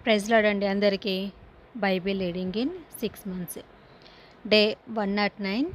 Praise lord అండి అందరికీ. Bible reading in 6 months. Day 109,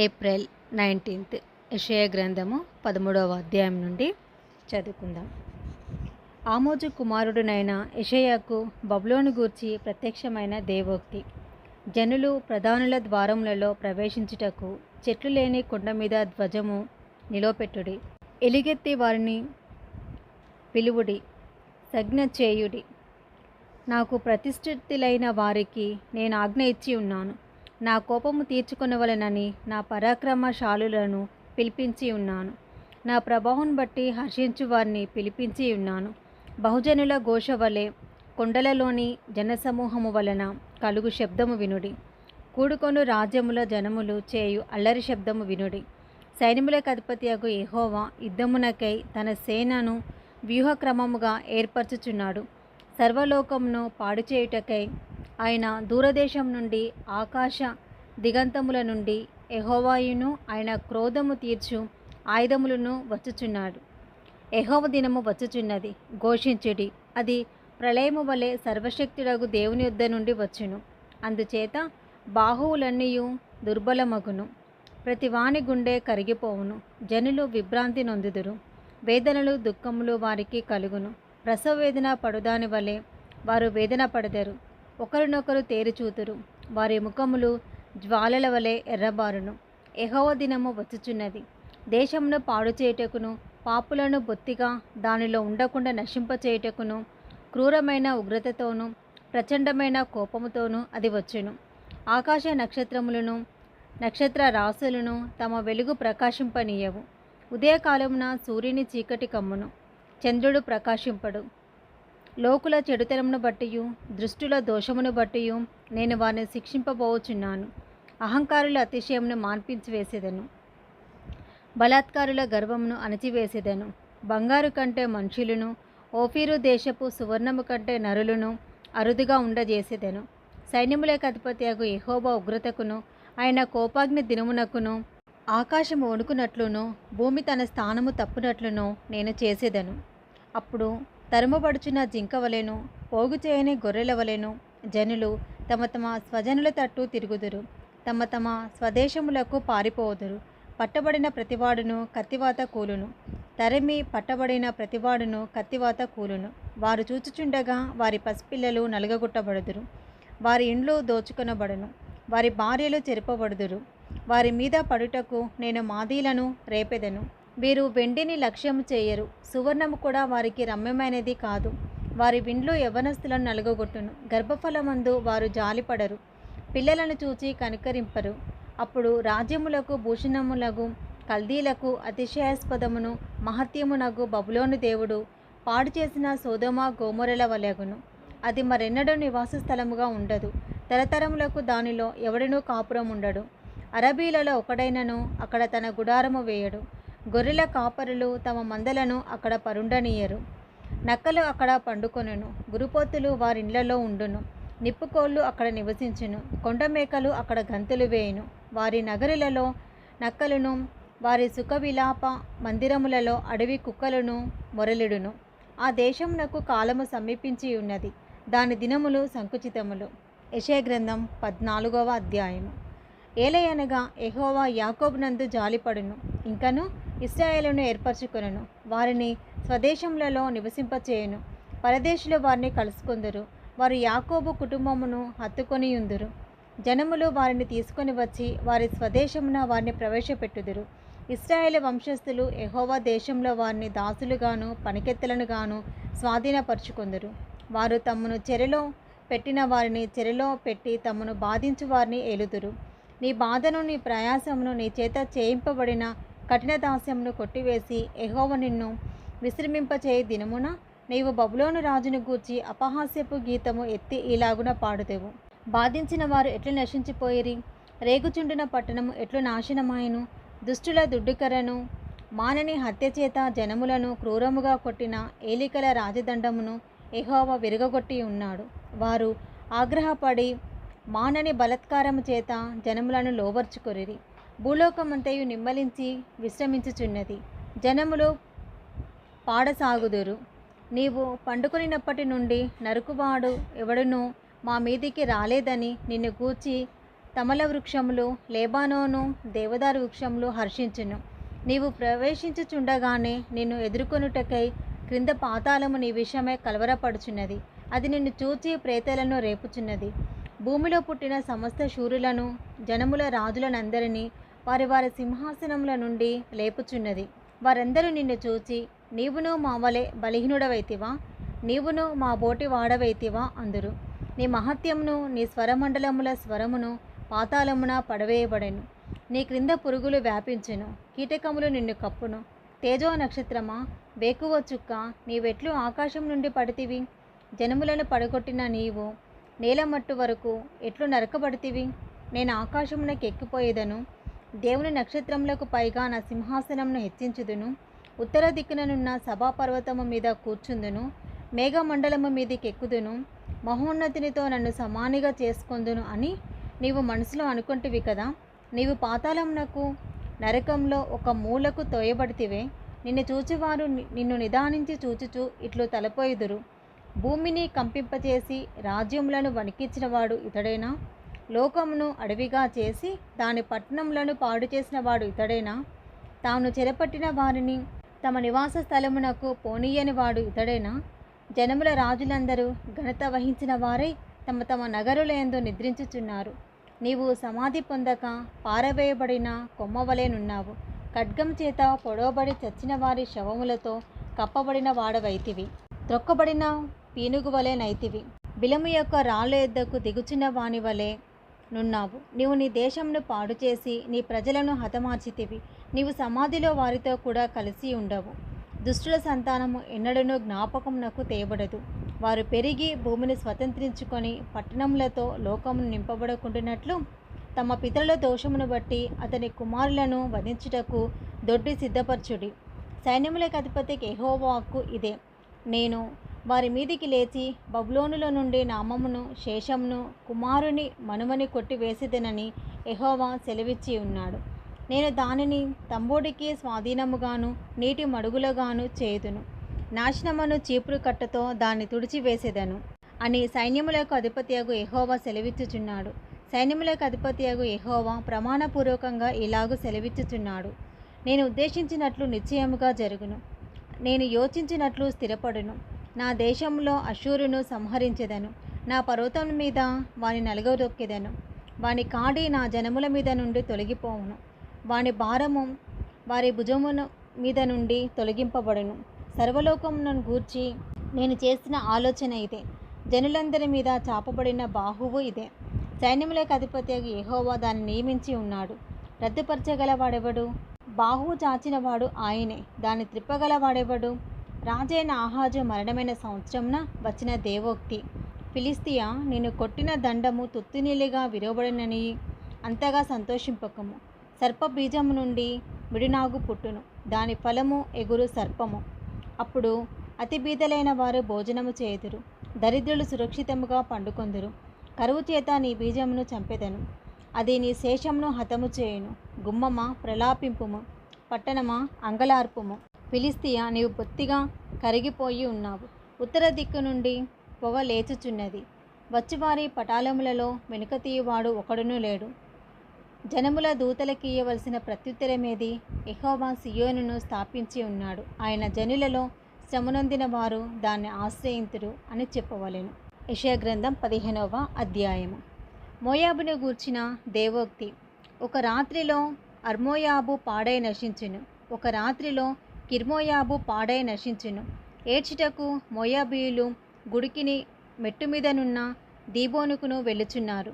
April 19. యెషయా గ్రంథము 13వ అధ్యాయం నుండి చదువుకుందాం. ఆమోజు కుమారుడునైన యెషయాకు బబులోను గూర్చి ప్రత్యక్షమైన దేవోక్తి. జనులు ప్రధానుల ద్వారములలో ప్రవేశించుటకు చెట్లు లేని కొండ మీద ధ్వజము నిలవపెట్టుడి. ఎలుగెత్తి వారిని పిలువుడి, సజ్ఞ చేయుడి. నాకు ప్రతిష్ఠితులైన వారికి నేను ఆజ్ఞ ఇచ్చి ఉన్నాను. నా కోపము తీర్చుకొనవలెనని నా పరాక్రమశాలులను పిలిపించి ఉన్నాను. నా ప్రభావం బట్టి హర్షించు వారిని పిలిపించి ఉన్నాను. బహుజనుల ఘోష వలె కొండలలోని జనసమూహము వలన కలుగు శబ్దము వినుడి. కూడుకొను రాజ్యముల జనములు చేయు అల్లరి శబ్దము వినుడి. సైన్యములకు అధిపతియగు యెహోవా యుద్ధమునకై తన సేనను వ్యూహక్రమముగా ఏర్పరచుచున్నాడు. సర్వలోకమును పాడు చేయుటకై ఆయన దూరదేశం నుండి, ఆకాశ దిగంతముల నుండి యెహోవాయును ఆయన క్రోధము తీర్చు ఆయుధములను వచ్చుచున్నాడు. యెహోవా దినము వచ్చుచున్నది, ఘోషించుడి. అది ప్రళయము వలె సర్వశక్తుడగు దేవుని యొద్ద నుండి వచ్చును. అందుచేత బాహువులన్నీయు దుర్బలమగును, ప్రతి వాని గుండె కరిగిపోవును. జనులు విభ్రాంతి నొందుదురు, వేదనలు దుఃఖములు వారికి కలుగును. ప్రసవ వేదన పడుదాని వలె వారు వేదన పడదరు, ఒకరినొకరు తేరిచూతురు. వారి ముఖములు జ్వాలల వలె ఎర్రబారును. యెహోవా దినము వచ్చుచున్నది, దేశమును పాడు చేయుటకును, పాపులను బొత్తిగా దానిలో ఉండకుండా నశింపచేయుటకును, క్రూరమైన ఉగ్రతతోనూ ప్రచండమైన కోపముతోనూ అది వచ్చును. ఆకాశ నక్షత్రములను, నక్షత్ర రాశులను తమ వెలుగు ప్రకాశింపనీయవు. ఉదయకాలమున సూర్యుని చీకటి కమ్మును, చంద్రుడు ప్రకాశింపడు. లోకుల చెడుతనమును బట్టియు దృష్టుల దోషమును బట్టియు నేను వారిని శిక్షింపబోచున్నాను. అహంకారుల అతిశయమును మాన్పించివేసేదను, బలాత్కారుల గర్వమును అణచివేసేదను. బంగారు కంటే మనుషులను, ఓఫీరు దేశపు సువర్ణము కంటే నరులను అరుదుగా ఉండజేసేదను. సైన్యములకు అధిపతియగు యెహోవా ఉగ్రతకును, ఆయన కోపాగ్ని దినమునకును ఆకాశము వణుకునట్లును, భూమి తన స్థానము తప్పునట్లును నేను చేసేదను. అప్పుడు తరుమబడుచున్న జింక వలెను, పోగు చేయని గొర్రెల వలెను జనులు తమ తమ స్వజనుల తట్టు తిరుగుదురు, తమ తమ స్వదేశములకు పారిపోదురు. పట్టబడిన ప్రతివాడును కత్తివాత కూలును, తరిమి పట్టబడిన ప్రతివాడును కత్తివాత కూలును. వారు చూచుచుండగా వారి పసిపిల్లలు నలుగగొట్టబడుదురు, వారి ఇండ్లు దోచుకొనబడును, వారి భార్యలు చెరపబడుదురు. వారి మీద పడుటకు నేను మాదీలను రేపెదను. వీరు వెండిని లక్ష్యము చేయరు, సువర్ణము కూడా వారికి రమ్యమైనది కాదు. వారి విండ్లు యవ్వనస్తులను నలుగగొట్టును, గర్భఫలమందు వారు జాలిపడరు, పిల్లలను చూచి కనికరింపరు. అప్పుడు రాజ్యములకు భూషణములగు కల్దీలకు అతిశయాస్పదమును మహత్యమునగు బబులోను దేవుడు పాడు చేసిన సొదొమ గొమొర్రాల వలెగును. అది మరెన్నడూ నివాస స్థలముగా ఉండదు, తరతరములకు దానిలో ఎవడనూ కాపురం ఉండడు. అరబీలలో ఒకడైనను అక్కడ తన గుడారము వేయడు. గొర్రెల కాపరులు తమ మందలను అక్కడ పరుండనీయరు. నక్కలు అక్కడ పండుకొనును, గురుపోతులు వారిండ్లలో ఉండును, నిప్పుకోళ్ళు అక్కడ నివసించును, కొండమేకలు అక్కడ గంతులు వేయును. వారి నగరులలో నక్కలను, వారి సుఖవిలాప మందిరములలో అడవి కుక్కలను మొరలిడును. ఆ దేశమునకు కాలము సమీపించి ఉన్నది, దాని దినములు సంకుచితములు. యెషయా గ్రంథం 14వ అధ్యాయము. ఏలయనగా యెహోవా యాకోబునందు జాలిపడును, ఇంకను ఇశ్రాయేలును ఏర్పరచుకొనును. వారిని స్వదేశములలో నివసింపచేయును, పరదేశులు వారిని కలుసుకొందురు. వారు యాకోబు కుటుంబమును హత్తుకొనియుందురు. జనములు వారిని తీసుకొని వచ్చి వారి స్వదేశమున వారిని ప్రవేశపెట్టుదురు. ఇశ్రాయేలు వంశస్థులు యెహోవా దేశంలో వారిని దాసులుగాను పనికెత్తెలనుగాను స్వాధీనపరుచుకొందురు. వారు తమను చెరలో పెట్టిన వారిని చెరలో పెట్టి తమను బాధించు వారిని ఏలుదురు. నీ బాధను, నీ ప్రయాసమును, నీ చేత చేయింపబడిన కఠిన దాస్యమును కొట్టివేసి యెహోవా నిన్ను విశ్రమింపచేయి దినమున నీవు బబులోను రాజును గూర్చి అపహాస్యపు గీతము ఎత్తి ఈలాగున పాడుదెవు. బాధించిన వారు ఎట్లు నశించిపోయిరి, రేగుచుండిన పట్టణము ఎట్లు నాశనమాయను. దుష్టుల దుడ్డుకరను, మానని హత్య చేత జనములను క్రూరముగా కొట్టిన ఏలికల రాజదండమును యెహోవా విరగగొట్టి ఉన్నాడు. వారు ఆగ్రహపడి మానని బలత్కారము చేత జనములను లోబర్చుకొరిరి. భూలోకమంతయు నిమ్మలించి విశ్రమించుచున్నది, జనములు పాడసాగుదురు. నీవు పండుకొనినప్పటి నుండి నరుకువాడు ఎవడునూ మా మీదికి రాలేదని నిన్ను గూర్చి తమల వృక్షములు, లేబానోను దేవదారు వృక్షములు హర్షించును. నీవు ప్రవేశించుచుండగానే నిన్ను ఎదుర్కొనుటకై క్రింద పాతాళము నీ విషయమై కలవరపడుచున్నది. అది నిన్ను చూచి ప్రేతలను రేపుచున్నది. భూమిలో పుట్టిన సమస్త శూరులను, జనముల రాజులనందరినీ వారి వారి సింహాసనముల నుండి లేపుచున్నది. వారందరూ నిన్ను చూచి, నీవును మా వలె బలహీనుడవైతివా, నీవును మా బోటి వాడవైతివా అందురు. నీ మహత్యమును, నీ స్వరమండలముల స్వరమును పాతాళమున పడవేయబడెను. నీ క్రింద పురుగులు వ్యాపించెను, కీటకములు నిన్ను కప్పును. తేజో నక్షత్రమా, వేకువ చుక్క, నీవెట్లు ఆకాశం నుండి పడితివి? జనములను పడగొట్టిన నీవు నేలమట్టు వరకు ఎట్లు నరకబడితివి? నేను ఆకాశమునకు ఎక్కిపోయేదను, దేవుని నక్షత్రములకు పైగా నా సింహాసనమును హెచ్చించుదును. ఉత్తర దిక్కుననున్న సభాపర్వతము మీద కూర్చుందును, మేఘమండలము మీదికి ఎక్కుదును, మహోన్నతినితో నన్ను సమానిగా చేసుకొందును అని నీవు మనసులో అనుకుంటివి కదా. నీవు పాతాళమునకు, నరకంలో ఒక మూలకు తోయబడితివే. నిన్ను చూచివారు నిన్ను నిదానించి చూచుచు ఇట్లు తలపోయుదురు, భూమిని కంపింపచేసి రాజ్యములను వణికించినవాడు ఇతడేనా? లోకమును అడవిగా చేసి దాని పట్టణములను పాడు చేసిన వాడు ఇతడేనా? తాను చెరపట్టిన వారిని తమ నివాస స్థలమునకు పోనీయని వాడు ఇతడేనా? జనముల రాజులందరూ ఘనత వహించిన వారై తమ తమ నగరులందు నిద్రించుచున్నారు. నీవు సమాధి పొందక పారవేయబడిన కొమ్మవలెనున్నావు. ఖడ్గం చేత పొడవబడి చచ్చిన వారి శవములతో కప్పబడిన వాడవైతివి. త్రొక్కబడిన పీనుగు వలె నైతివి. బిలము యొక్క రాళ్ళ ఎద్దకు దిగుచున్న వాని వలె నున్నావు. నీవు నీ దేశంను పాడు చేసి నీ ప్రజలను హతమార్చితివి. నీవు సమాధిలో వారితో కూడా కలిసి ఉండవు. దుష్టుల సంతానము ఎన్నడనూ జ్ఞాపకమునకు తేబడదు. వారు పెరిగి భూమిని స్వతంత్రించుకొని పట్టణములతో లోకమును నింపబడకుంటున్నట్లు తమ పితరుల దోషమును బట్టి అతని కుమారులను వధించుటకు దొడ్డి సిద్ధపరచుడి. సైన్యములకు అధిపతికి యెహోవాకు ఇదే, నేను వారి మీదికి లేచి బబులోనులో నుండి నామమును, శేషమును, కుమారుని మనుమని కొట్టివేసేదనని యెహోవా సెలవిచ్చి ఉన్నాడు. నేను దానిని తంబోడికి స్వాధీనముగాను నీటి మడుగులగాను చేయుదును. నాశనమును చీపురు కట్టతో దాన్ని తుడిచివేసేదను అని సైన్యములకు అధిపతియగు యెహోవా సెలవిచ్చుచున్నాడు. సైన్యములకు అధిపతియగు యెహోవా ప్రమాణపూర్వకంగా ఇలాగు సెలవిచ్చుచున్నాడు. నేను ఉద్దేశించినట్లు నిశ్చయముగా జరుగును, నేను యోచించినట్లు స్థిరపడును. నా దేశంలో అశూరును సంహరించెదను, నా పర్వతం మీద వాని నలుగదొక్కెదను. వాని కాడి నా జనముల మీద నుండి తొలగిపోవును, వాని భారము వారి భుజమున మీద నుండి తొలగింపబడును. సర్వలోకమును గూర్చి నేను చేసిన ఆలోచన ఇదే, జనులందరి మీద చాపబడిన బాహువు ఇదే. సైన్యములకు అధిపతి యెహోవా దాన్ని నియమించి ఉన్నాడు. రద్దుపరచగలవాడెవడు? బాహువు చాచినవాడు ఆయనే. దాన్ని త్రిప్పగలవాడెవడు? రాజైన ఆహాజు మరణమైన సంవత్సరమున వచ్చిన దేవోక్తి. ఫిలిస్తియా, నేను కొట్టిన దండము తుత్తునీలిగా విరవబడినని అంతగా సంతోషింపకము. సర్ప బీజము నుండి మిడునాగు పుట్టును, దాని ఫలము ఎగురు సర్పము. అప్పుడు అతి బీదలైన వారు భోజనము చేయుదురు, దరిద్రులు సురక్షితముగా పండుకొందురు. కరువు చేత నీ బీజమును చంపెదను, అది నీ శేషమును హతము చేయును. గుమ్మమా, ప్రలాపింపుము, పట్టణమా, అంగలార్పుము. ఫిలిస్తియా, నీవు బొత్తిగా కరిగిపోయి ఉన్నావు. ఉత్తర దిక్కు నుండి పొగ లేచుచున్నది. వచ్చివారి పటాలములలో వెనుక తీయవాడు ఒకడునూ లేడు. జనముల దూతలకియ్యవలసిన ప్రత్యుత్తరమేది? యెహోవా సియోనును స్థాపించి ఉన్నాడు, ఆయన జనులలో శ్రమనొందిన వారు దాన్ని ఆశ్రయింతురు అని చెప్పవలెను. యెషయా గ్రంథం 15వ అధ్యాయము. మోయాబును గూర్చిన దేవోక్తి. ఒక రాత్రిలో అర్మోయాబు పాడై నశించును, ఒక రాత్రిలో కిర్మోయాబు పాడై నశించును. ఏడ్చుటకు మోయాబీయులు గుడికిని మెట్టు మీదనున్న దీబోనుకును వెళ్ళుచున్నారు.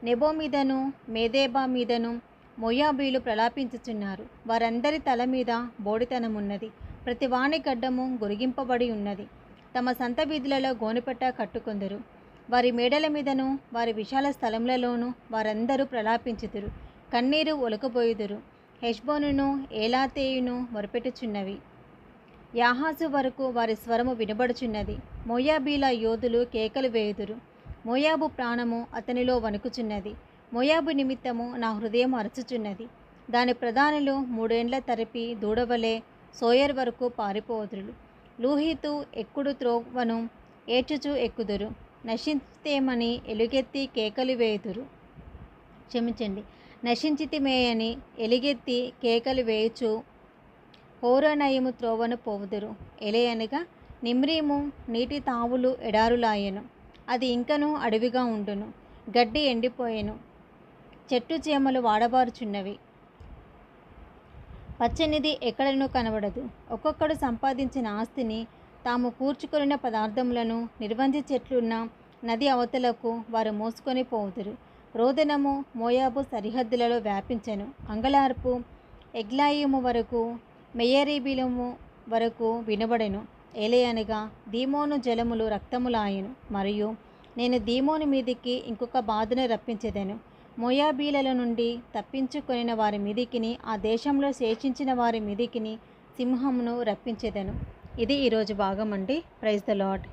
నెబో మీదను మేదేబా మీదను మోయాబీయులు ప్రలాపించుచున్నారు. వారందరి తల మీద బోడితనమున్నది, ప్రతి వాని గడ్డము గొరిగింపబడి ఉన్నది. తమ సంత వీధులలో గోనెపట్ట కట్టుకొందరు. వారి మేడల మీదను వారి విశాల స్థలములలోనూ వారందరూ ప్రలాపించుదురు, కన్నీరు ఒలకబోయుదురు. హెష్బోనును ఏలాతేయును మొరపెట్టుచున్నవి, యాహాజు వరకు వారి స్వరము వినబడుచున్నది. మోయాబీల యోధులు కేకలు వేయుదురు. మోయాబు ప్రాణము అతనిలో వణుకుచున్నది. మోయాబు నిమిత్తము నా హృదయం అరచుచున్నది. దాని ప్రధానులు 3 ఏండ్ల తరపి దూడవలే సోయర్ వరకు పారిపోదురు. లూహితు ఎక్కుడు త్రోవను ఏడ్చుచు ఎక్కుదురు. నశించితేమని ఎలుగెత్తి కేకలు వేయుదురు. క్షమించండి, నశించితిమేయని ఎలుగెత్తి కేకలు వేయుచు హోరోనయము త్రోవను పోవుదురు. ఎలయనగా నిమ్రీము నీటి తావులు ఎడారులాయెను. అది ఇంకనూ అడవిగా ఉండును. గడ్డి ఎండిపోయెను, చెట్టు చేమలు వాడబారుచున్నవి. పచ్చనిది ఎక్కడనూ కనబడదు. ఒక్కొక్కడు సంపాదించిన ఆస్తిని, తాము కూర్చుకొనిన పదార్థములను నిర్వంజి చెట్లున్న నది అవతలకు వారు మోసుకొని పోవుదురు. రోదనము మోయాబు సరిహద్దులలో వ్యాపించెను. అంగలార్పు ఎగ్లాయిము వరకు, మెయరీబిలము వరకు వినబడెను. ఏలయనగా దీమోను జలములు రక్తములాయెను. మరియు నేను దీమోను మీదికి ఇంకొక బాధను రప్పించెదను. మోయాబీల నుండి తప్పించుకొనిన వారి మీదికిని, ఆ దేశంలో శేషించిన వారి మీదికిని సింహమును రప్పించెదను. ఇది ఈరోజు భాగం అండి. Praise the lord.